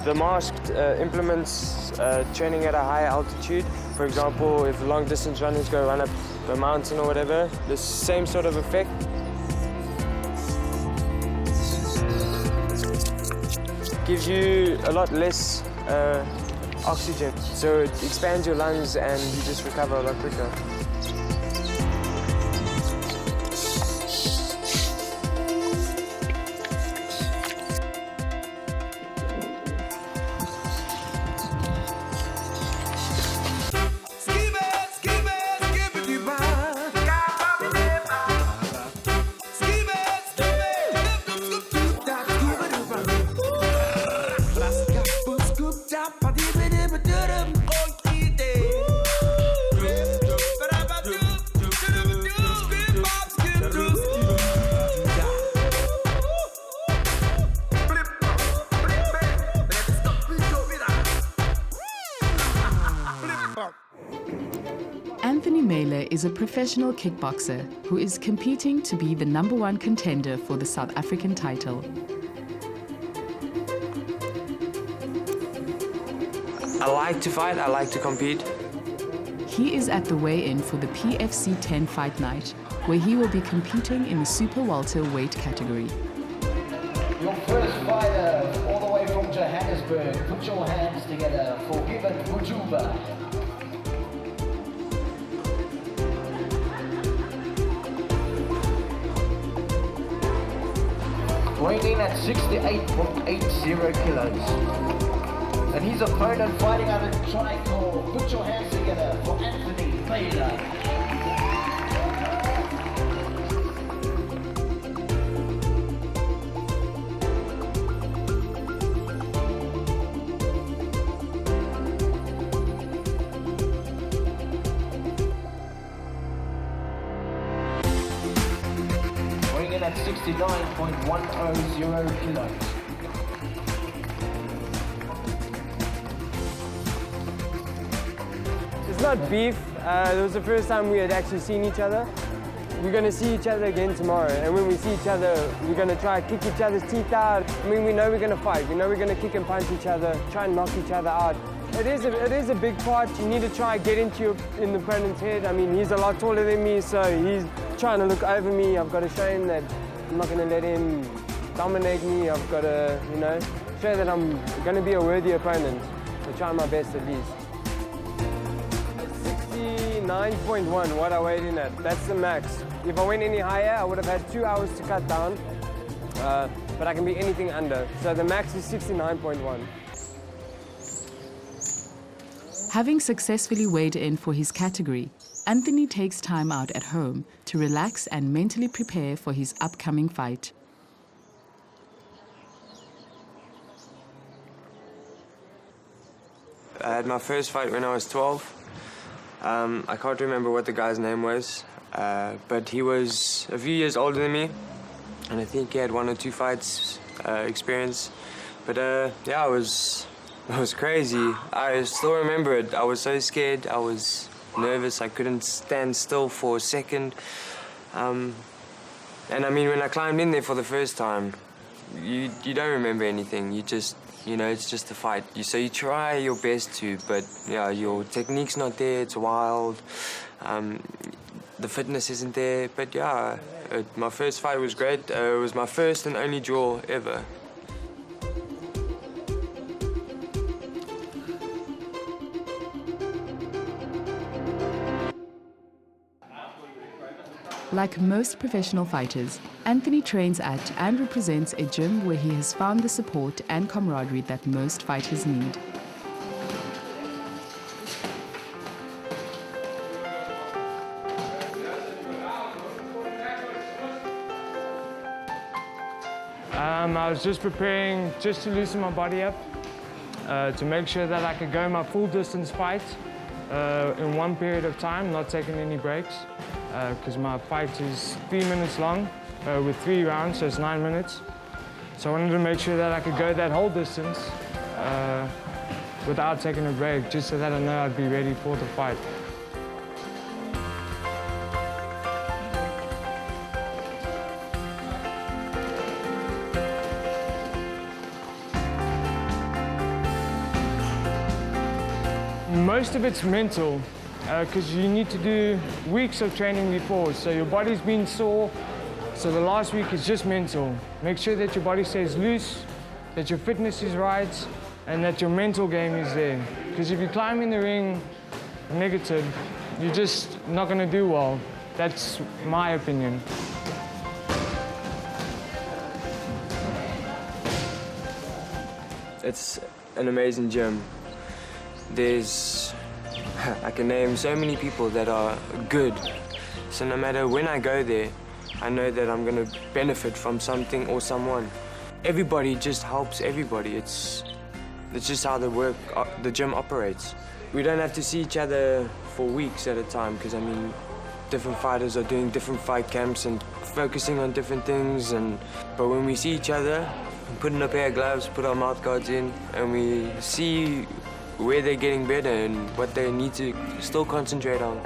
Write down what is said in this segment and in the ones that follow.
The mask implements training at a higher altitude. For example, if long distance runners go run up a mountain or whatever, the same sort of effect. Gives you a lot less oxygen, so it expands your lungs and you just recover a lot quicker. Is a professional kickboxer who is competing to be the #1 contender for the South African title. I like to fight, I like to compete. He is at the weigh-in for the PFC 10 fight night, where he will be competing in the super welterweight category. Your first fighter, all the way from Johannesburg, put your hands together for Given Mujuba. Weighing in at 68.80 kilos. And his opponent fighting out of Tricore. Put your hands together for Anthony Baylor. At 69.100 kilos. It's not beef. It was the first time we had actually seen each other. We're going to see each other again tomorrow, and when we see each other, we're going to try to kick each other's teeth out. I mean, we know we're going to fight. We know we're going to kick and punch each other, try and knock each other out. It is a big part. You need to try and get in the opponent's head. I mean, he's a lot taller than me, so he's trying to look over me. I've got to show him that I'm not going to let him dominate me. I've got to, show that I'm going to be a worthy opponent. So try my best at least. 69.1, what I weighed in at. That's the max. If I went any higher, I would have had 2 hours to cut down. But I can be anything under. So the max is 69.1. Having successfully weighed in for his category, Anthony takes time out at home to relax and mentally prepare for his upcoming fight. I had my first fight when I was 12. I can't remember what the guy's name was, but he was a few years older than me, and I think he had 1 or 2 fights experience. But yeah, it was crazy. I still remember it. I was so scared. I was nervous. I couldn't stand still for a second. And I mean, when I climbed in there for the first time, you don't remember anything. You just, it's just a fight. So you try your best to, but yeah, your technique's not there. It's wild. The fitness isn't there. But yeah, my first fight was great. It was my first and only draw ever. Like most professional fighters, Anthony trains at and represents a gym where he has found the support and camaraderie that most fighters need. I was just preparing just to loosen my body up, to make sure that I could go my full distance fight in one period of time, not taking any breaks, because my fight is 3 minutes long with 3 rounds, so it's 9 minutes. So I wanted to make sure that I could go that whole distance without taking a break, just so that I know I'd be ready for the fight. Most of it's mental, because you need to do weeks of training before, so your body's been sore, so the last week is just mental. Make sure that your body stays loose, that your fitness is right, and that your mental game is there. Because if you climb in the ring negative, you're just not going to do well. That's my opinion. It's an amazing gym. I can name so many people that are good. So no matter when I go there, I know that I'm gonna benefit from something or someone. Everybody just helps everybody. It's just how the gym operates. We don't have to see each other for weeks at a time, because I mean, different fighters are doing different fight camps and focusing on different things. But when we see each other, we put in a pair of gloves, put our mouth guards in, and we see where they're getting better and what they need to still concentrate on.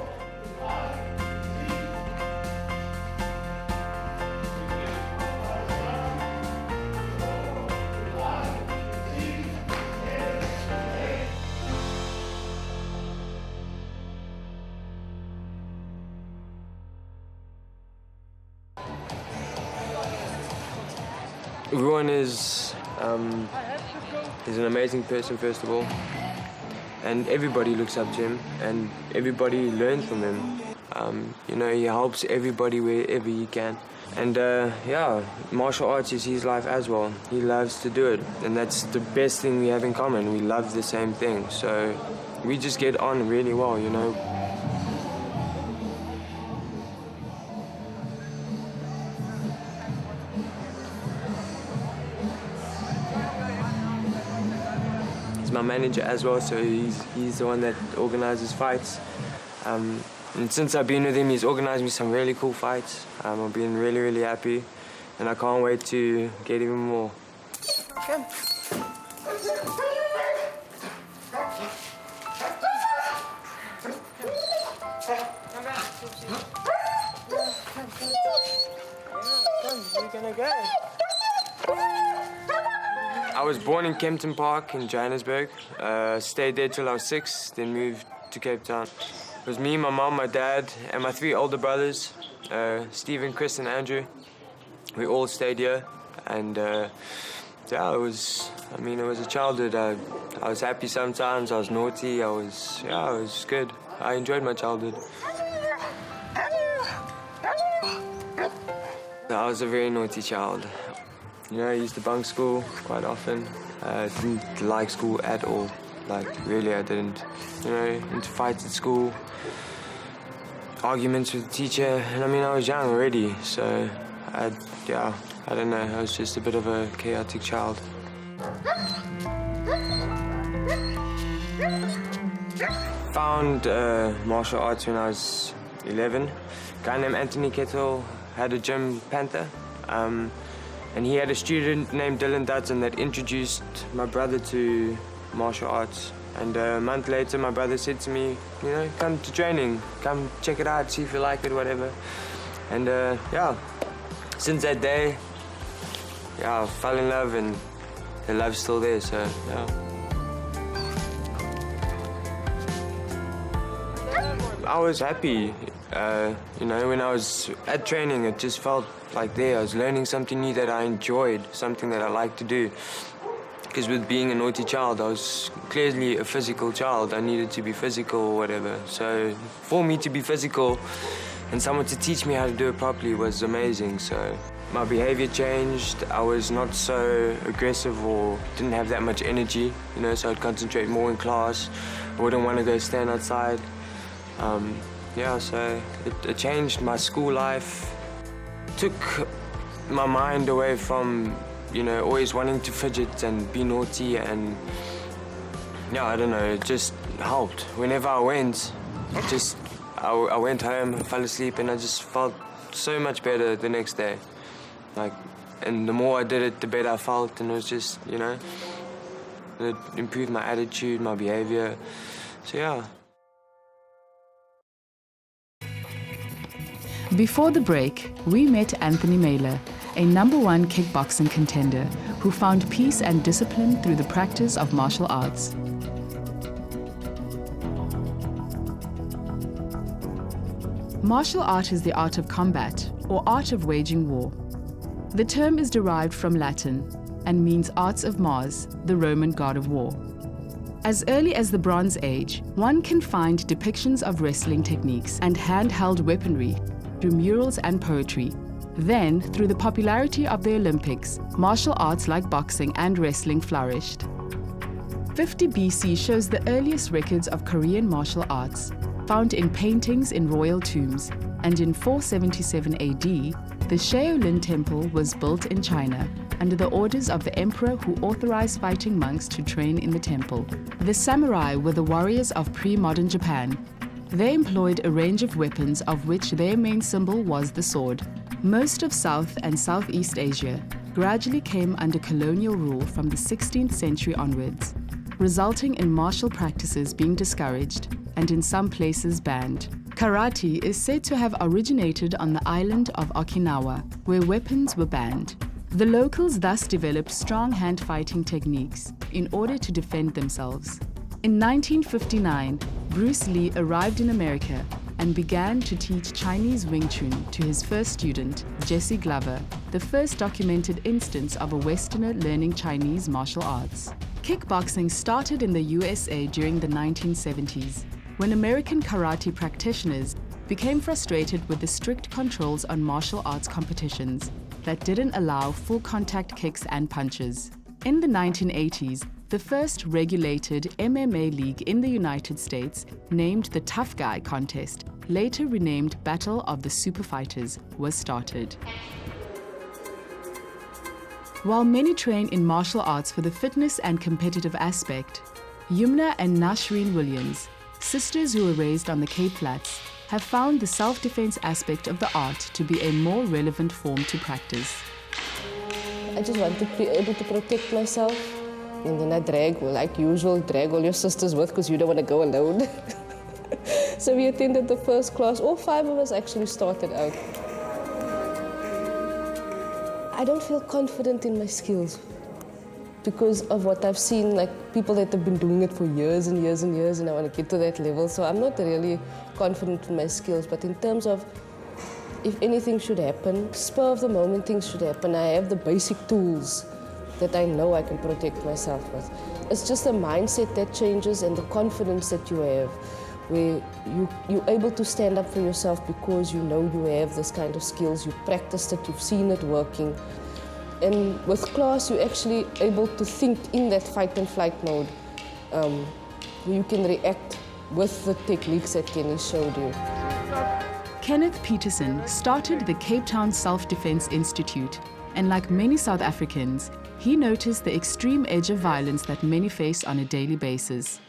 Everyone is an amazing person, first of all, and everybody looks up to him, and everybody learns from him. You know, he helps everybody wherever he can. And yeah, martial arts is his life as well. He loves to do it, and that's the best thing we have in common. We love the same thing, so we just get on really well, you know. My manager as well, so he's the one that organizes fights. And since I've been with him, he's organized me some really cool fights. I've been really, really happy, and I can't wait to get even more. Come. We're gonna go. I was born in Kempton Park in Johannesburg. Stayed there till I was 6, then moved to Cape Town. It was me, my mom, my dad, and my 3 older brothers, Stephen, Chris, and Andrew. We all stayed here, and yeah, it was a childhood. I was happy sometimes, I was naughty, it was good. I enjoyed my childhood. I was a very naughty child. You know, I used to bunk school quite often. Didn't like school at all. Like, really, I didn't. You know, into fights at school, arguments with the teacher. And I mean, I was young already, so I don't know. I was just a bit of a chaotic child. Found martial arts when I was 11. A guy named Anthony Kettle had a gym, Panther. And he had a student named Dylan Dudson that introduced my brother to martial arts. And a month later, my brother said to me, you know, come to training, come check it out, see if you like it, whatever. And yeah, since that day, yeah, I fell in love, and the love's still there, so yeah. I was happy, you know, when I was at training, it just felt like there. I was learning something new that I enjoyed, something that I liked to do. Because with being a naughty child, I was clearly a physical child. I needed to be physical or whatever. So for me to be physical and someone to teach me how to do it properly was amazing. So my behavior changed. I was not so aggressive or didn't have that much energy, you know, so I'd concentrate more in class. I wouldn't want to go stand outside. Yeah, so it changed my school life. Took my mind away from, you know, always wanting to fidget and be naughty, and yeah, I don't know, it just helped. Whenever I went, I went home, fell asleep, and I just felt so much better the next day. Like, and the more I did it, the better I felt, and it was just, you know, it improved my attitude, my behavior, so yeah. Before the break, we met Anthony Mailer, a #1 kickboxing contender who found peace and discipline through the practice of martial arts. Martial art is the art of combat, or art of waging war. The term is derived from Latin and means arts of Mars, the Roman god of war. As early as the Bronze Age, one can find depictions of wrestling techniques and handheld weaponry through murals and poetry. Then, through the popularity of the Olympics, martial arts like boxing and wrestling flourished. 50 BC shows the earliest records of Korean martial arts, found in paintings in royal tombs, and in 477 AD, the Shaolin Temple was built in China under the orders of the emperor who authorized fighting monks to train in the temple. The samurai were the warriors of pre-modern Japan. They employed a range of weapons, of which their main symbol was the sword. Most of South and Southeast Asia gradually came under colonial rule from the 16th century onwards, resulting in martial practices being discouraged and in some places banned. Karate is said to have originated on the island of Okinawa, where weapons were banned. The locals thus developed strong hand-fighting techniques in order to defend themselves. In 1959, Bruce Lee arrived in America and began to teach Chinese Wing Chun to his first student, Jesse Glover, the first documented instance of a Westerner learning Chinese martial arts. Kickboxing started in the USA during the 1970s, when American karate practitioners became frustrated with the strict controls on martial arts competitions that didn't allow full contact kicks and punches. In the 1980s, the first regulated MMA league in the United States, named the Tough Guy Contest, later renamed Battle of the Super Fighters, was started. While many train in martial arts for the fitness and competitive aspect, Yumna and Nashreen Williams, sisters who were raised on the Cape Flats, have found the self-defense aspect of the art to be a more relevant form to practice. I just want to be able to protect myself. And then I drag, like usual, drag all your sisters with because you don't want to go alone. So we attended the first class. All 5 of us actually started out. I don't feel confident in my skills because of what I've seen, like people that have been doing it for years and years and years, and I want to get to that level. So I'm not really confident in my skills, but in terms of if anything should happen, spur of the moment things should happen, I have the basic tools that I know I can protect myself with. It's just a mindset that changes and the confidence that you have, where you're able to stand up for yourself because you know you have this kind of skills, you practiced it, you've seen it working. And with class, you're actually able to think in that fight and flight mode, where you can react with the techniques that Kenny showed you. Kenneth Peterson started the Cape Town Self-Defense Institute, and like many South Africans, he noticed the extreme edge of violence that many face on a daily basis.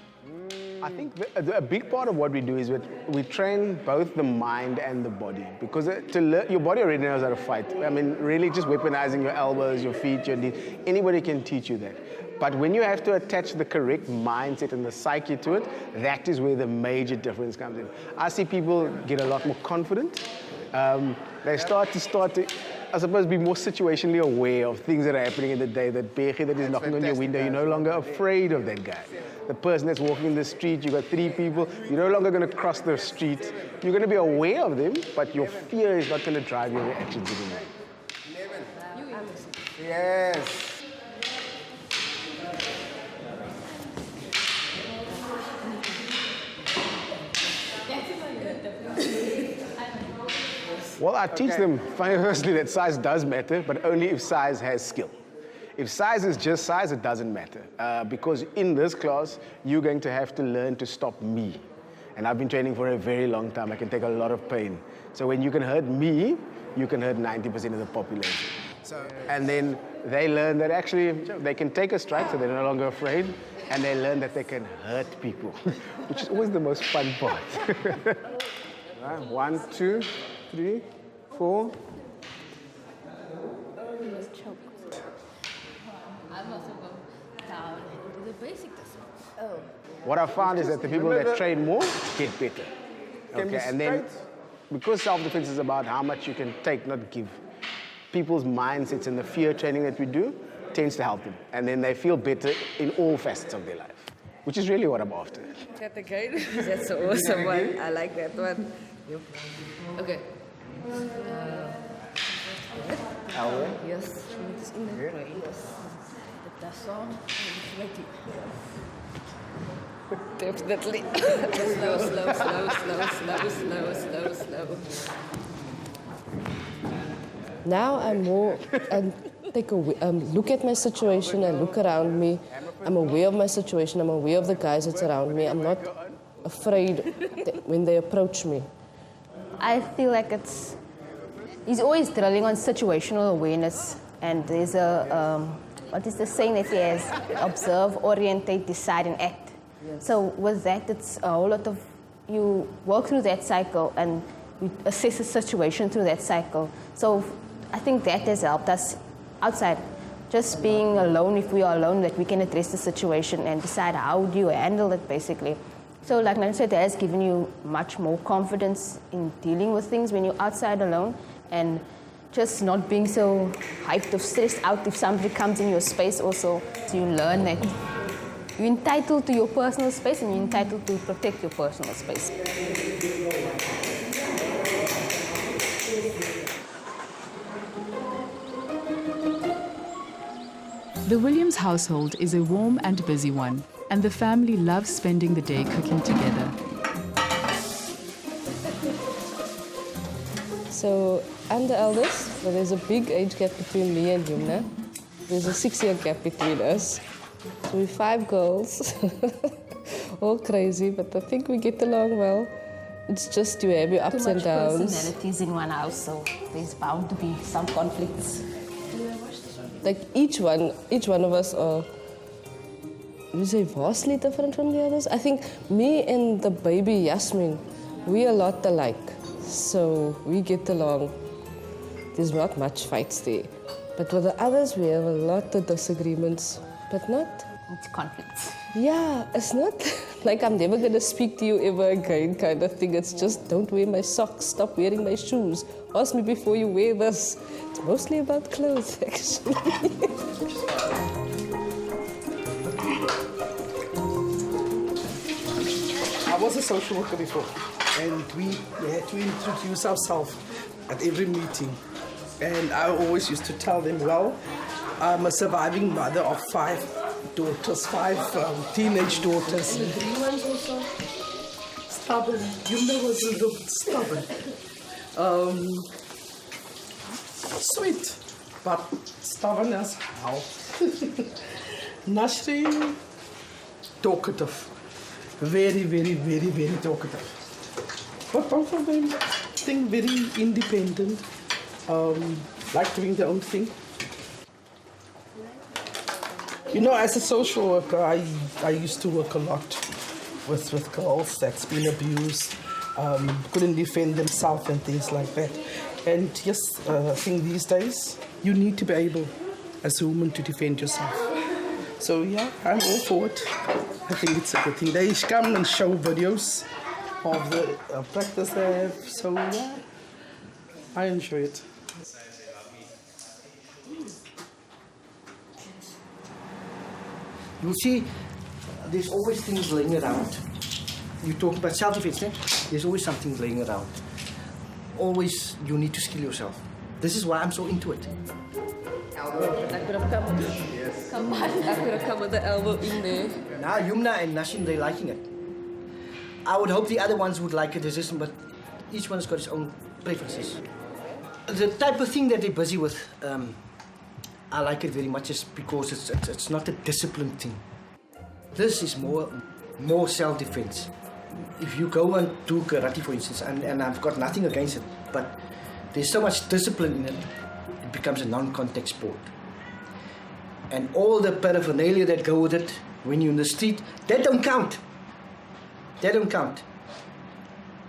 I think a big part of what we do is we train both the mind and the body, because your body already knows how to fight. I mean, really just weaponizing your elbows, your feet, your knees, anybody can teach you that. But when you have to attach the correct mindset and the psyche to it, that is where the major difference comes in. I see people get a lot more confident. They start to, I suppose, be more situationally aware of things that are happening in the day. That beige that is knocking on your window, you're no longer afraid of that guy. The person that's walking in the street, you've got 3 people, you're no longer going to cross the street. You're going to be aware of them, but your fear is not going to drive your reactions anymore. Yes. Well, I teach them, firstly, that size does matter, but only if size has skill. If size is just size, it doesn't matter. Because in this class, you're going to have to learn to stop me. And I've been training for a very long time. I can take a lot of pain. So when you can hurt me, you can hurt 90% of the population. And then they learn that actually they can take a strike, so they're no longer afraid. And they learn that they can hurt people, which is always the most fun part. Right, 1, 2, 3, 4. What I found is that the people that train more get better. Okay, and then because self-defense is about how much you can take, not give, people's mindsets and the fear training that we do tends to help them. And then they feel better in all facets of their life, which is really what I'm after. That again? That's an awesome one. I like that one. Yep. Okay. Elbow. Yes, it's in the brain. The song. Definitely. Slow. Now I'm more, look at my situation, I look around me, I'm aware of my situation, I'm aware of the guys that's around me, I'm not afraid when they approach me. I feel like he's always drilling on situational awareness, and there's what is the saying that he has? Observe, orientate, decide, and act. Yes. So with that, it's a whole lot of, you work through that cycle and you assess the situation through that cycle. So I think that has helped us outside. Just being alone, if we are alone, that we can address the situation and decide how do you handle it, basically. So like Nashreen said, that has given you much more confidence in dealing with things when you're outside alone, and just not being so hyped or stressed out if somebody comes in your space also. So you learn that you're entitled to your personal space and you're entitled to protect your personal space. The Williams household is a warm and busy one, and the family loves spending the day cooking together. So I'm the eldest, but there's a big age gap between me and Yumna. There's a 6-year gap between us. So we're 5 girls, all crazy, but I think we get along well. It's just you have your ups and downs. Too much personalities in one house, so there's bound to be some conflicts. Like each one of us are, you say, vastly different from the others. I think me and the baby Yasmin, we're a lot alike. So we get along. There's not much fights there. But with the others, we have a lot of disagreements, but not... It's conflicts. Yeah, it's not like I'm never going to speak to you ever again kind of thing. It's just, don't wear my socks, stop wearing my shoes. Ask me before you wear this. It's mostly about clothes, actually. I was a social worker before, and we had to introduce ourselves at every meeting. And I always used to tell them, well, I'm a surviving mother of 5 daughters, 5 teenage daughters. And the 3 ones also? Stubborn. Yumna was a little stubborn. Sweet, but stubborn as hell. Nashreen, talkative. Very, very, very, very talkative. But both of them, I think, very independent. Like doing their own thing. You know, as a social worker, I used to work a lot with girls that's been abused, couldn't defend themselves and things like that. And yes, I think these days, you need to be able, as a woman, to defend yourself. So yeah, I'm all for it. I think it's a good thing. They come and show videos of the practice they have. So yeah, I enjoy it. You'll see, there's always things laying around. You talk about self-defense, there's always something laying around. Always, you need to skill yourself. This is why I'm so into it. Elbow. I could have come. Yes. Come on. I could have come with the elbow in there. Now, Yumna and Nashreen, they're liking it. I would hope the other ones would like it as this, but each one's got its own preferences. The type of thing that they're busy with, I like it very much just because it's not a disciplined thing. This is more self-defense. If you go and do karate, for instance, and I've got nothing against it, but there's so much discipline in it, it becomes a non-contact sport. And all the paraphernalia that go with it, when you're in the street, that don't count. They don't count.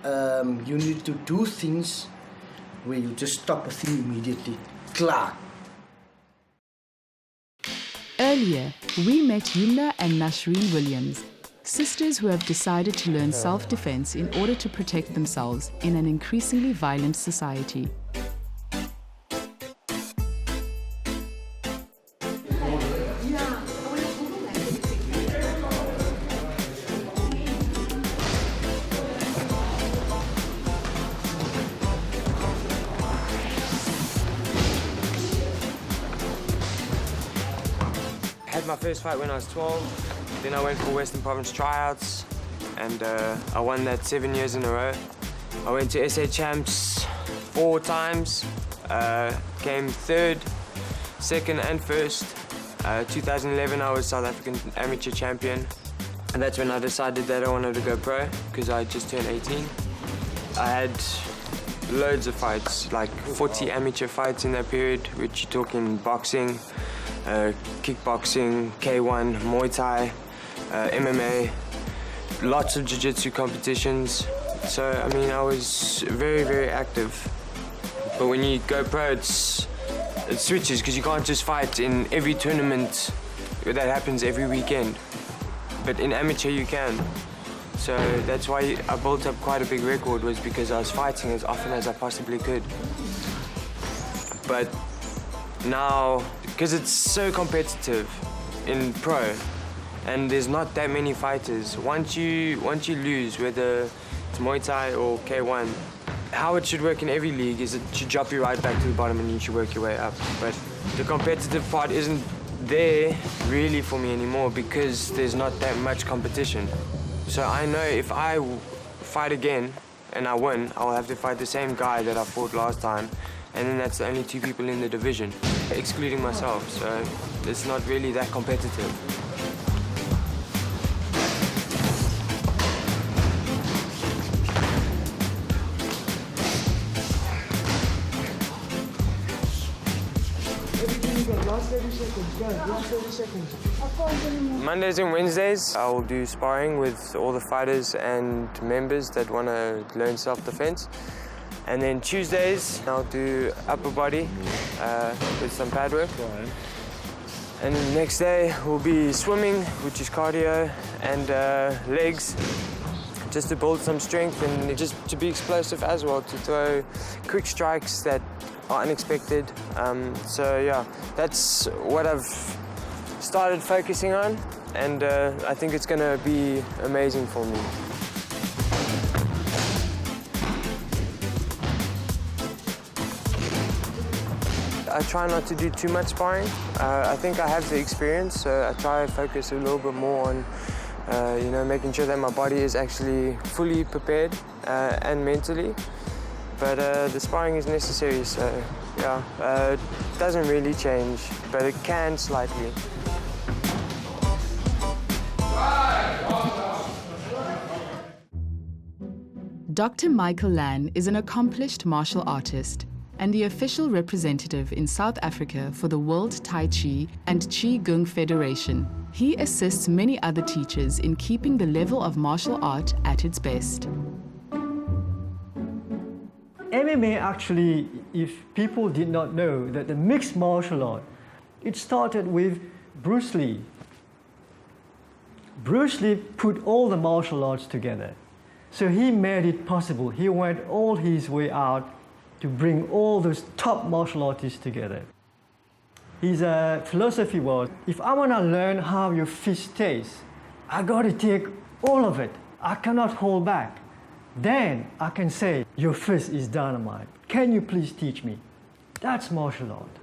You need to do things where you just stop a thing immediately. Klaar. Earlier, we met Yumna and Nashreen Williams, sisters who have decided to learn self-defense in order to protect themselves in an increasingly violent society. first fight when I was 12. Then I went for Western Province tryouts, and I won that 7 years in a row. I went to SA Champs 4 times, came 3rd, 2nd and 1st. 2011 I was South African amateur champion, and that's when I decided that I wanted to go pro, because I just turned 18. I had loads of fights, like 40 amateur fights in that period, which you're talking boxing, kickboxing, K1, Muay Thai, MMA, lots of jiu-jitsu competitions. So, I mean, I was very, very active. But when you go pro, it switches, because you can't just fight in every tournament that happens every weekend. But in amateur, you can. So that's why I built up quite a big record, was because I was fighting as often as I possibly could. But now, because it's so competitive in pro, and there's not that many fighters, once you lose, whether it's Muay Thai or K1, how it should work in every league is it should drop you right back to the bottom and you should work your way up. But the competitive part isn't there really for me anymore, because there's not that much competition. So I know if I fight again and I win, I'll have to fight the same guy that I fought last time, and then that's the only 2 people in the division, excluding myself. So it's not really that competitive. Mondays and Wednesdays, I will do sparring with all the fighters and members that want to learn self-defense. And then Tuesdays, I'll do upper body with some pad work. And then the next day will be swimming, which is cardio, and legs, just to build some strength and just to be explosive as well, to throw quick strikes that are unexpected. So yeah, that's what I've started focusing on, and I think it's gonna be amazing for me. I try not to do too much sparring. I think I have the experience, so I try to focus a little bit more on you know, making sure that my body is actually fully prepared and mentally. But the sparring is necessary, so yeah, it doesn't really change, but it can slightly. Dr. Michael Lan is an accomplished martial artist and the official representative in South Africa for the World Tai Chi and Qi Gung Federation. He assists many other teachers in keeping the level of martial art at its best. MMA actually, if people did not know, that the mixed martial art, it started with Bruce Lee. Bruce Lee put all the martial arts together. So he made it possible. He went all his way out to bring all those top martial artists together. His philosophy was, if I want to learn how your fist tastes, I got to take all of it. I cannot hold back. Then I can say, your fist is dynamite. Can you please teach me? That's martial art.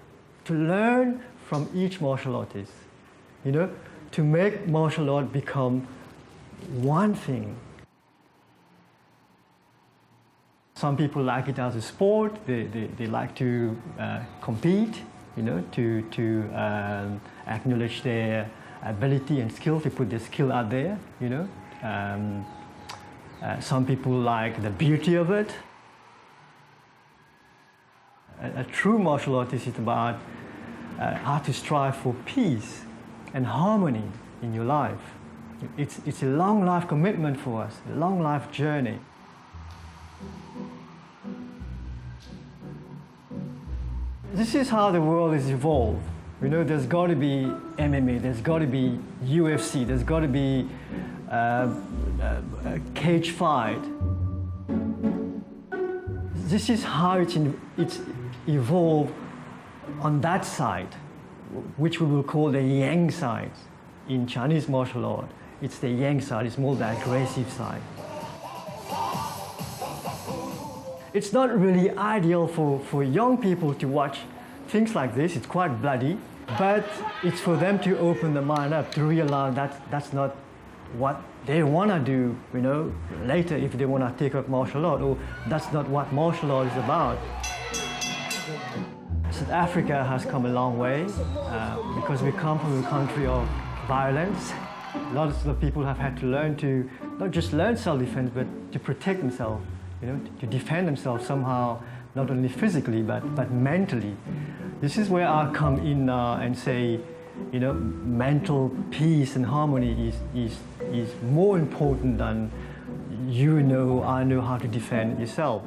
To learn from each martial artist, you know, to make martial art become one thing. Some people like it as a sport. They like to compete, you know, to acknowledge their ability and skill, to put their skill out there, you know. Some people like the beauty of it. A true martial artist is about how to strive for peace and harmony in your life. It's a long life commitment for us, a long life journey. This is how the world is evolved. You know, there's got to be MMA, there's got to be UFC, there's got to be a cage fight. This is how it's evolved on that side, which we will call the yang side. In Chinese martial art, it's the yang side, it's more the aggressive side. It's not really ideal for young people to watch things like this. It's quite bloody. But it's for them to open the mind up, to realize that that's not what they want to do, later if they want to take up martial art, or that's not what martial art is about. South Africa has come a long way because we come from a country of violence. Lots of people have had to learn to, not just learn self-defense, but to protect themselves, to defend themselves somehow, not only physically, but mentally. This is where I come in and say, mental peace and harmony is more important than I know how to defend yourself.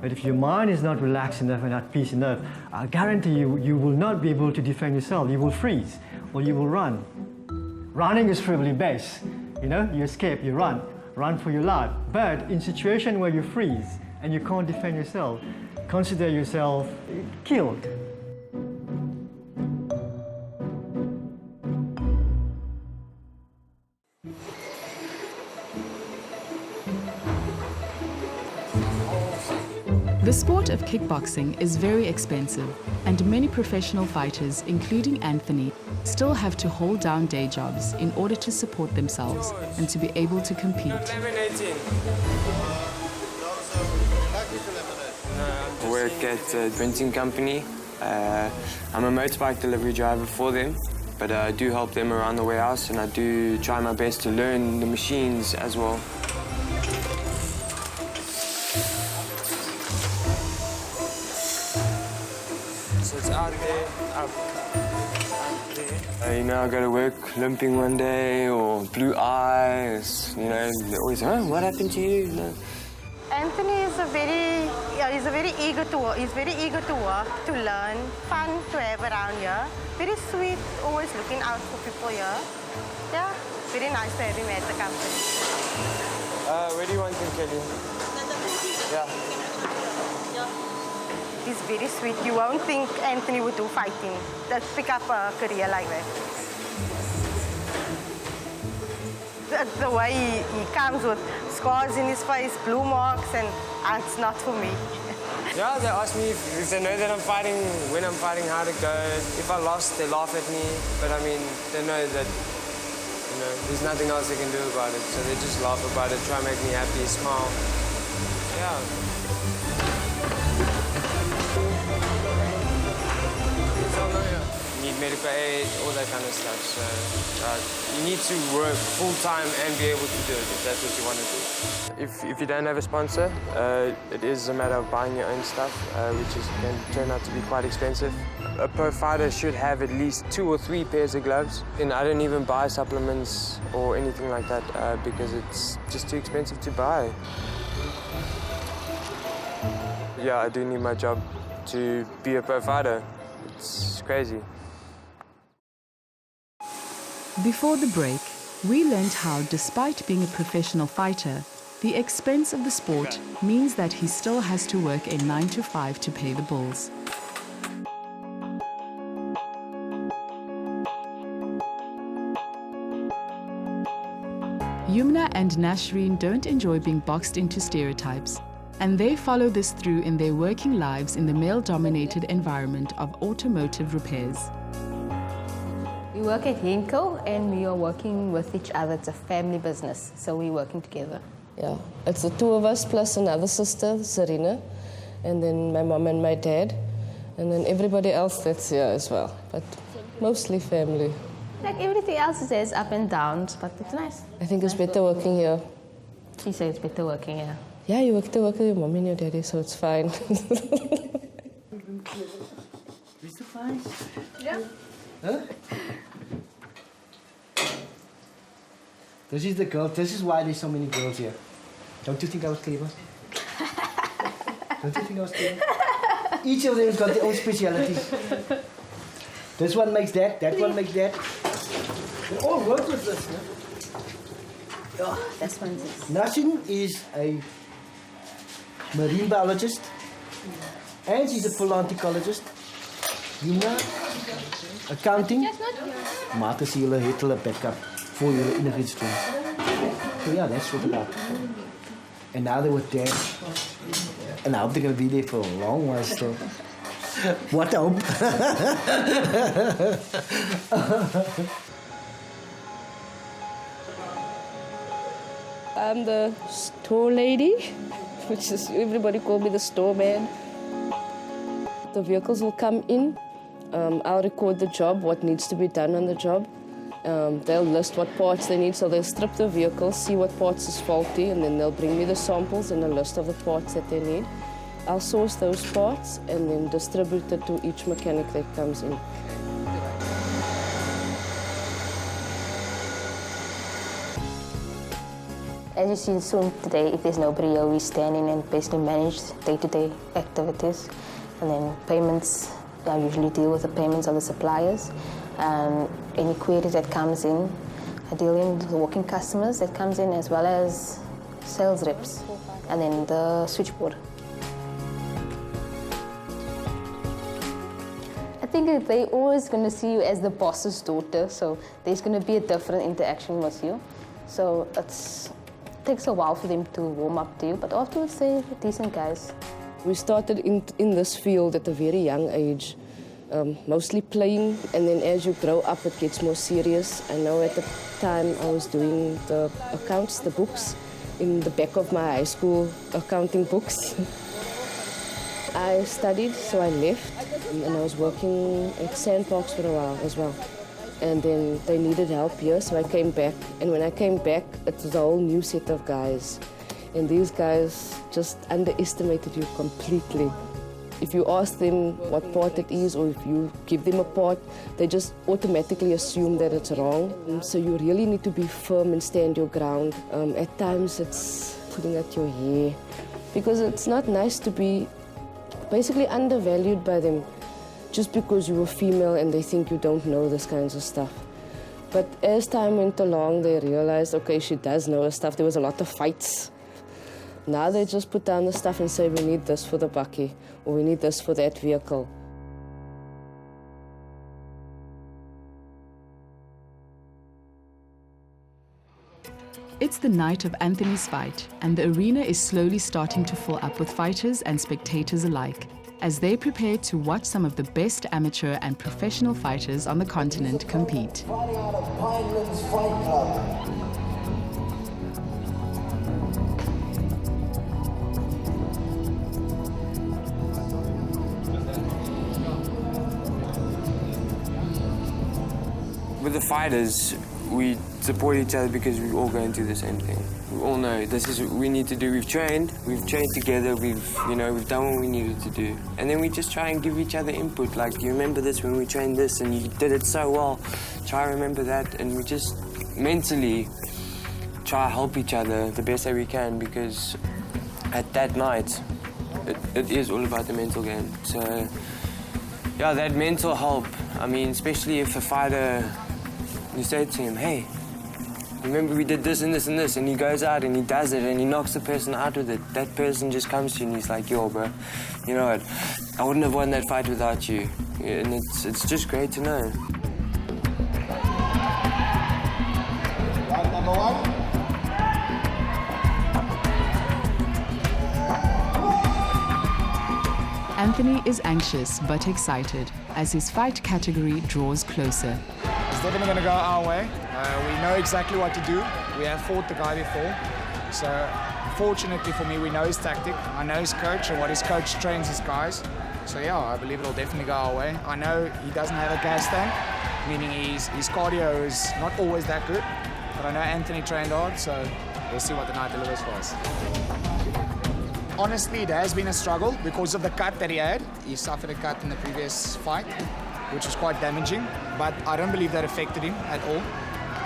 But if your mind is not relaxed enough and at peace enough, I guarantee you will not be able to defend yourself. You will freeze or you will run. Running is probably best. You escape, you run for your life. But in situation where you freeze and you can't defend yourself, consider yourself killed. The sport of kickboxing is very expensive, and many professional fighters, including Anthony, still have to hold down day jobs in order to support themselves and to be able to compete. I work at a printing company. I'm a motorbike delivery driver for them, but I do help them around the warehouse, and I do try my best to learn the machines as well. So it's out there, up there. I go to work limping one day or blue eyes. They're always, what happened to you? Anthony is he's very eager to work. He's very eager to work, to learn, fun to have around here. Very sweet, always looking out for people here. Yeah, very nice to have him at the company. Where do you want him, Kelly? Yeah. He's very sweet. You won't think Anthony would do fighting, pick up a career like that. The way he comes with scars in his face, blue marks, and it's not for me. Yeah, they ask me if they know that I'm fighting, when I'm fighting, how to go. If I lost, they laugh at me. But I mean, they know that, there's nothing else they can do about it. So they just laugh about it, try to make me happy, smile. Yeah. You need medical aid, all that kind of stuff. So you need to work full-time and be able to do it if that's what you want to do. If you don't have a sponsor, it is a matter of buying your own stuff, which can turn out to be quite expensive. A pro fighter should have at least 2 or 3 pairs of gloves. And I don't even buy supplements or anything like that because it's just too expensive to buy. Yeah, I do need my job to be a pro fighter. It's crazy. Before the break, we learned how, despite being a professional fighter, the expense of the sport means that he still has to work a 9 to 5 to pay the bills. Yumna and Nashreen don't enjoy being boxed into stereotypes, and they follow this through in their working lives in the male-dominated environment of automotive repairs. We work at Henko and we are working with each other. It's a family business, so we're working together. Yeah, it's the 2 of us plus another sister, Serena, and then my mom and my dad, and then everybody else that's here as well, but mostly family. Like everything else, there's up and downs, but it's nice. I think it's better working here. She says it's better working here. Yeah, you work with your mom and your daddy, so it's fine. Yeah. Huh? This is the girl. This is why there's so many girls here. Don't you think I was clever? Don't you think I was clever? Each of them has got their own specialities. This one makes that. That one makes that. They all work with this. No? Oh, that's one. Nashreen is a marine biologist, and she's a full-on ecologist. Yumna, accounting. Mate sy julle het hulle backup voor julle enigiets doen. So yeah, that's what about. And now they're with Dad. And I hope they're going to be there for a long while still. What a hope. I'm the store lady, which is, everybody call me the store man. The vehicles will come in. I'll record the job, what needs to be done on the job. They'll list what parts they need, so they'll strip the vehicle, see what parts is faulty, and then they'll bring me the samples and a list of the parts that they need. I'll source those parts and then distribute it to each mechanic that comes in. As you see soon today, if there's nobody here, we stand in and basically manage day-to-day activities. And then payments, I usually deal with the payments of the suppliers. Any queries that comes in, I deal with the walking customers that comes in, as well as sales reps, and then the switchboard. I think they're always going to see you as the boss's daughter, so there's going to be a different interaction with you. So it takes a while for them to warm up to you, but afterwards they're decent guys. We started in this field at a very young age, mostly playing, and then as you grow up it gets more serious. I know at the time I was doing the accounts, the books, in the back of my high school accounting books. I studied, so I left, and I was working at Sandparks for a while as well. And then they needed help here, so I came back. And when I came back, it was a whole new set of guys. And these guys just underestimated you completely. If you ask them what part it is, or if you give them a part, they just automatically assume that it's wrong. So you really need to be firm and stand your ground. At times it's pulling at your hair, because it's not nice to be basically undervalued by them just because you're a female and they think you don't know this kinds of stuff. But as time went along, they realized, okay, she does know her stuff. There was a lot of fights. Now they just put down the stuff and say, we need this for the bakkie, or we need this for that vehicle. It's the night of Anthony's fight, and the arena is slowly starting to fill up with fighters and spectators alike, as they prepare to watch some of the best amateur and professional fighters on the continent compete. Fighting out of Pinelands Fight Club. With the fighters, we support each other because we all going through the same thing. We all know this is what we need to do. We've trained together, we've done what we needed to do. And then we just try and give each other input, like, you remember this when we trained this and you did it so well, try to remember that. And we just mentally try to help each other the best that we can, because at that night, it is all about the mental game. So, yeah, that mental help, I mean, especially if a fighter, you say to him, hey, remember we did this and this and this, and he goes out and he does it and he knocks the person out with it. That person just comes to you and he's like, yo, bro, you know what, I wouldn't have won that fight without you. And it's just great to know. Round number one. Anthony is anxious but excited as his fight category draws closer. It's definitely going to go our way. We know exactly what to do. We have fought the guy before. So fortunately for me, we know his tactic. I know his coach and what his coach trains his guys. So yeah, I believe it'll definitely go our way. I know he doesn't have a gas tank, meaning his cardio is not always that good. But I know Anthony trained hard, so we'll see what the night delivers for us. Honestly, it has been a struggle because of the cut that he had. He suffered a cut in the previous fight, which was quite damaging, but I don't believe that affected him at all.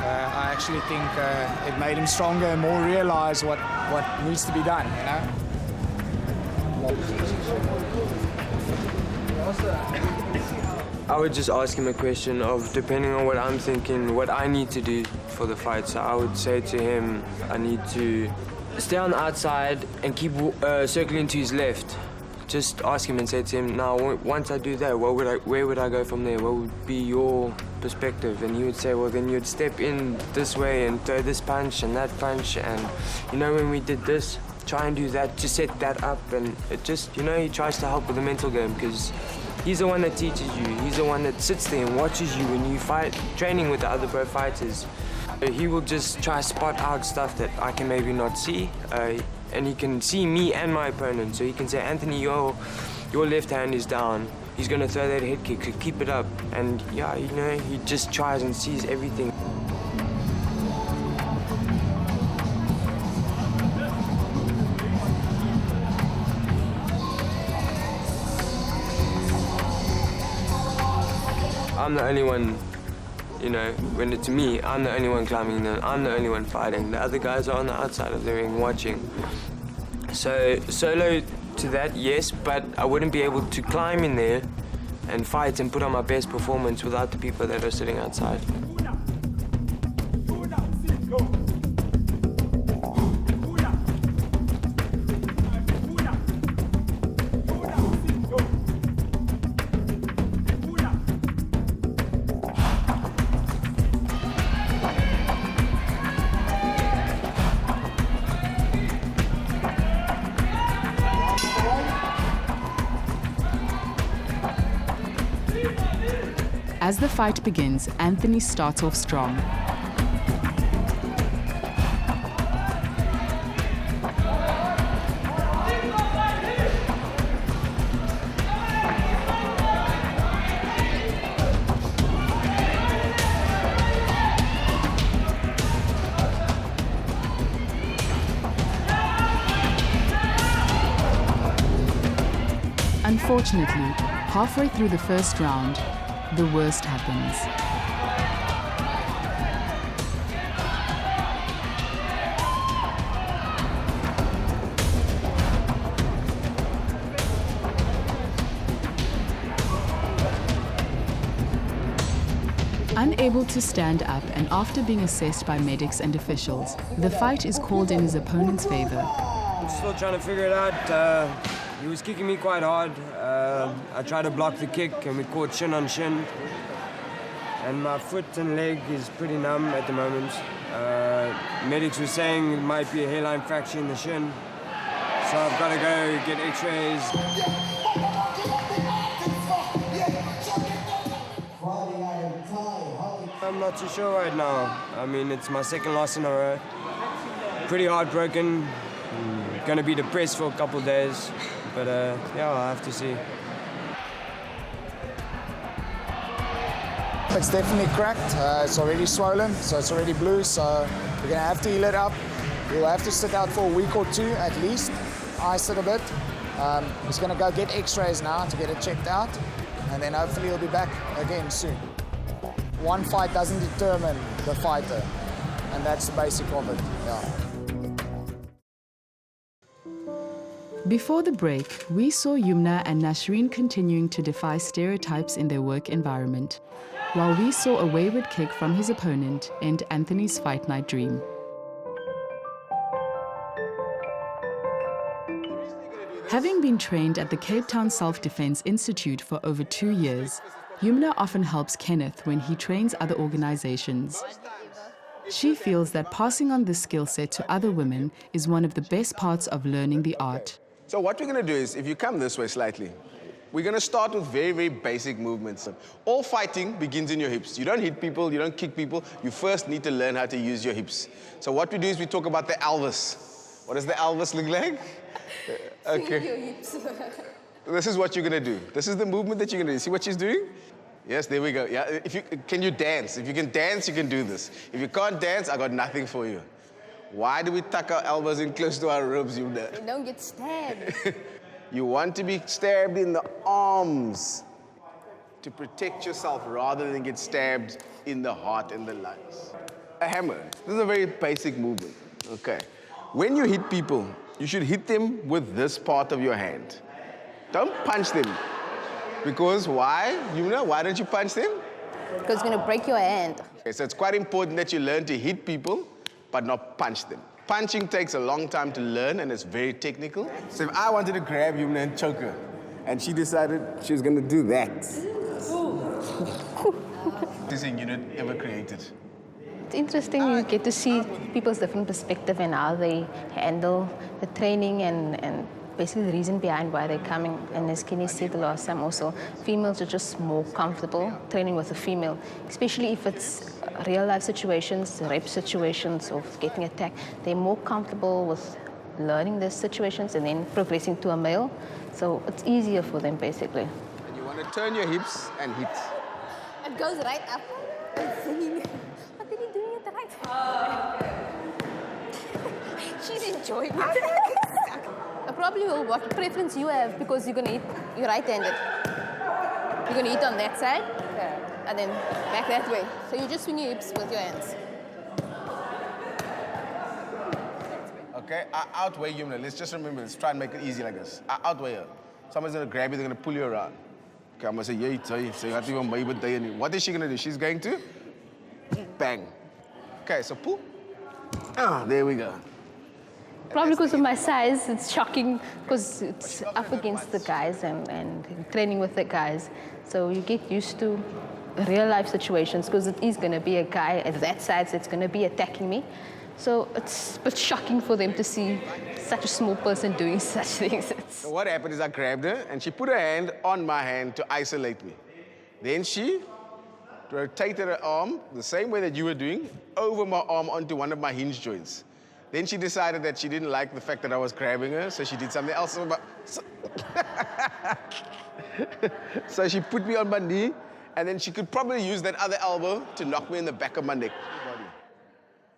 I actually think it made him stronger and more realize what needs to be done, you know? I would just ask him a question of, depending on what I'm thinking, what I need to do for the fight. So I would say to him, I need to stay on the outside and keep circling to his left. Just ask him and say to him, now, once I do that, where would I go from there? What would be your perspective? And he would say, well, then you'd step in this way and throw this punch and that punch. And, you know, when we did this, try and do that to set that up. And it just, you know, he tries to help with the mental game, because He's the one that teaches you. He's the one that sits there and watches you when you fight, training with the other pro fighters. He will just try to spot out stuff that I can maybe not see, and he can see me and my opponent. So he can say, Anthony, your left hand is down. He's going to throw that head kick, so keep it up. And yeah, you know, he just tries and sees everything. I'm the only one, you know, when it's me, I'm the only one climbing, I'm the only one fighting. The other guys are on the outside of the ring watching. So solo to that, yes, but I wouldn't be able to climb in there and fight and put on my best performance without the people that are sitting outside. As the fight begins, Anthony starts off strong. Unfortunately, halfway through the first round, the worst happens. Unable to stand up and after being assessed by medics and officials, the fight is called in his opponent's favor. I'm still trying to figure it out. He was kicking me quite hard. I tried to block the kick and we caught shin on shin. And my foot and leg is pretty numb at the moment. Medics were saying it might be a hairline fracture in the shin. So I've got to go get x-rays. I'm not too sure right now. I mean, it's my second loss in a row. Pretty heartbroken. Gonna be depressed for a couple of days. But yeah, I'll have to see. It's definitely cracked. It's already swollen, so it's already blue. So we're gonna have to heal it up. We'll have to sit out for a week or two at least, ice it a bit. He's gonna go get x-rays now to get it checked out, and then hopefully he'll be back again soon. One fight doesn't determine the fighter, and that's the basic of it, yeah. Before the break, we saw Yumna and Nashreen continuing to defy stereotypes in their work environment, while we saw a wayward kick from his opponent end Anthony's fight night dream. Having been trained at the Cape Town Self-Defense Institute for over 2 years, Yumna often helps Kenneth when he trains other organizations. She feels that passing on this skill set to other women is one of the best parts of learning the art. So what we're going to do is, if you come this way slightly, we're going to start with very, very basic movements. All fighting begins in your hips. You don't hit people, you don't kick people. You first need to learn how to use your hips. So what we do is we talk about the Elvis. What does the Elvis look like? Okay. Your hips. This is what you're going to do. This is the movement that you're going to do. See what she's doing? Yes, there we go. Yeah, can you dance? If you can dance, you can do this. If you can't dance, I got nothing for you. Why do we tuck our elbows in close to our ribs, Yumna? You don't get stabbed. You want to be stabbed in the arms to protect yourself rather than get stabbed in the heart and the lungs. A hammer. This is a very basic movement. Okay. When you hit people, you should hit them with this part of your hand. Don't punch them. Because why? Yumna, why don't you punch them? Because it's going to break your hand. Okay, so it's quite important that you learn to hit people, but not punch them. Punching takes a long time to learn, and it's very technical. So if I wanted to grab Yumna and choke her, and she decided she was going to do that. This is a unit ever created. It's interesting, you get to see people's different perspective and how they handle the training and basically the reason behind why they're coming. And as Kenny said the last time also, females are just more comfortable training with a female, especially if it's real life situations, rape situations, or getting attacked. They're more comfortable with learning these situations and then progressing to a male. So it's easier for them, basically. And you want to turn your hips and hit. It goes right up. But then you're doing it right. She's enjoying it. I probably will. What preference you have, because you're gonna hit, you're right-handed. You're gonna hit on that side, and then back that way. So you just swing your hips with your hands. Okay, I outweigh Yumna. Let's just remember, let's try and make it easy like this. I outweigh her. Someone's gonna grab you, they're gonna pull you around. Okay, I'm gonna say, yeah, what is she gonna do? She's going to bang. Okay, so pull. Ah, there we go. Probably because of my size, it's shocking because it's up against the guys and training with the guys. So you get used to real life situations because it is going to be a guy at that size that's going to be attacking me. So it's a bit shocking for them to see such a small person doing such things. So what happened is I grabbed her and she put her hand on my hand to isolate me. Then she rotated her arm the same way that you were doing over my arm onto one of my hinge joints. Then she decided that she didn't like the fact that I was grabbing her, so she did something else. So she put me on my knee, and then she could probably use that other elbow to knock me in the back of my neck.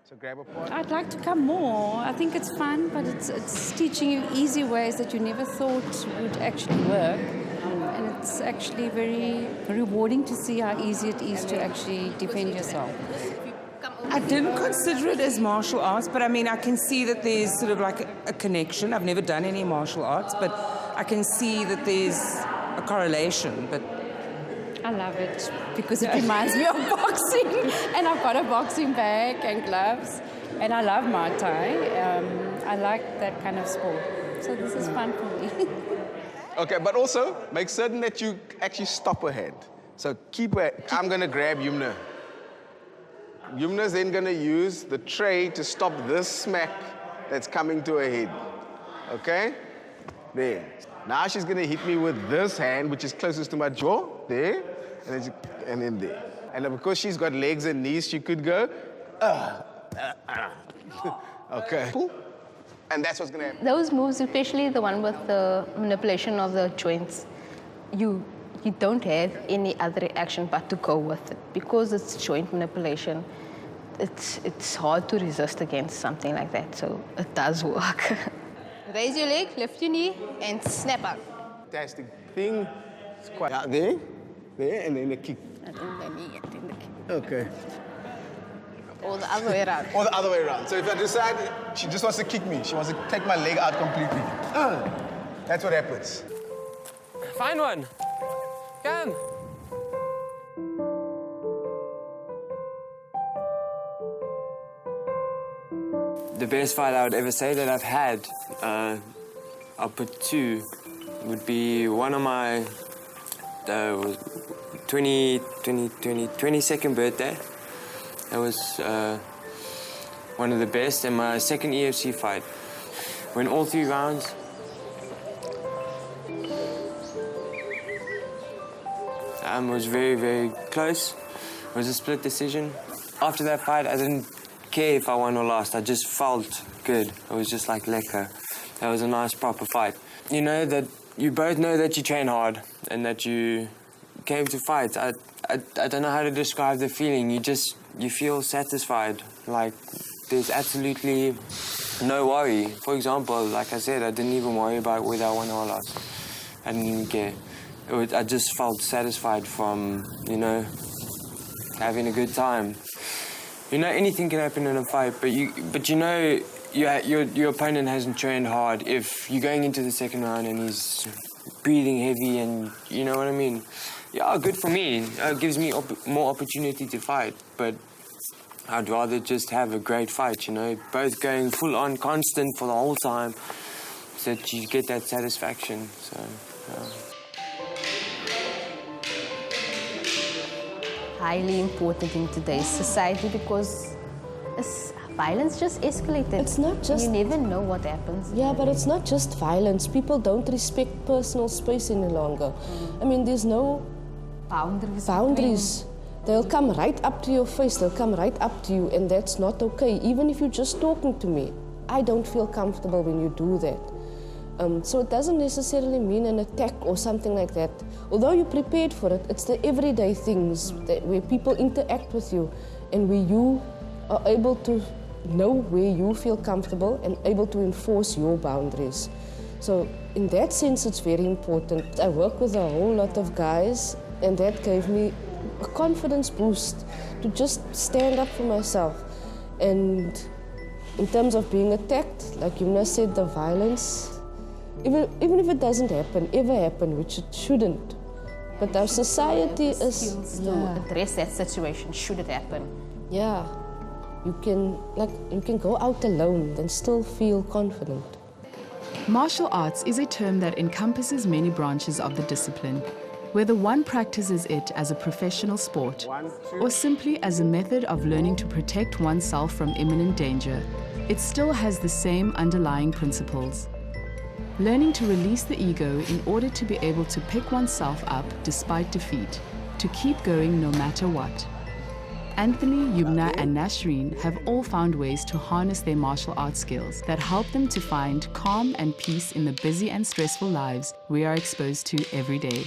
So grab a part. I'd like to come more. I think it's fun, but it's teaching you easy ways that you never thought would actually work. And it's actually very rewarding to see how easy it is to actually defend yourself. I didn't consider it as martial arts, but I mean, I can see that there's sort of like a connection. I've never done any martial arts, but I can see that there's a correlation. But I love it because it reminds me of boxing, and I've got a boxing bag and gloves, and I love Muay Thai. I like that kind of sport, so this is fun for me. Okay, but also make certain that you actually stop her hand. So keep her. I'm gonna grab Yumna. Yumna's then gonna use the tray to stop this smack that's coming to her head. Okay? There. Now she's gonna hit me with this hand, which is closest to my jaw. There. And then there. And because she's got legs and knees, she could go. Okay. And that's what's gonna happen. Those moves, especially the one with the manipulation of the joints, you don't have any other reaction but to go with it. Because it's joint manipulation, it's hard to resist against something like that, so it does work. Raise your leg, lift your knee, and snap out. Fantastic thing. It's quite there, and then the kick. And then the knee, and then the kick. Okay. Or the other way around. Or the other way around. So if I decide she just wants to kick me, she wants to take my leg out completely. That's what happens. Find one. Come. The best fight I would ever say that I've had, I'll put two, would be one on my 22nd birthday. That was one of the best, and my second EFC fight. When all 3 rounds, was very, very close. It was a split decision. After that fight, I didn't care if I won or lost. I just felt good. It was just like lekker. That was a nice, proper fight. You know that you both know that you train hard and that you came to fight. I don't know how to describe the feeling. You feel satisfied. Like there's absolutely no worry. For example, like I said, I didn't even worry about whether I won or lost. I didn't even care. I just felt satisfied from, having a good time. Anything can happen in a fight, but your opponent hasn't trained hard. If you're going into the second round and he's breathing heavy, and you know what I mean. Yeah, good for me. It gives me more opportunity to fight, but I'd rather just have a great fight. Both going full on, constant for the whole time, so that you get that satisfaction. So. Highly important in today's society because violence just escalated. It's not just... You never know what happens. Yeah, but it's not just violence. People don't respect personal space any longer. I mean, there's no... Boundaries. They'll come right up to your face, they'll come right up to you, and that's not okay. Even if you're just talking to me, I don't feel comfortable when you do that. So it doesn't necessarily mean an attack or something like that. Although you're prepared for it, it's the everyday things where people interact with you and where you are able to know where you feel comfortable and able to enforce your boundaries. So in that sense, it's very important. I work with a whole lot of guys, and that gave me a confidence boost to just stand up for myself. And in terms of being attacked, like Yumna said, the violence, even if it doesn't ever happen, which it shouldn't. But our society is to address that situation should it happen. Yeah, you can go out alone and still feel confident. Martial arts is a term that encompasses many branches of the discipline, whether one practices it as a professional sport or simply as a method of learning to protect oneself from imminent danger. It still has the same underlying principles. Learning to release the ego in order to be able to pick oneself up despite defeat, to keep going no matter what. Anthony, Yumna and Nashreen have all found ways to harness their martial arts skills that help them to find calm and peace in the busy and stressful lives we are exposed to every day.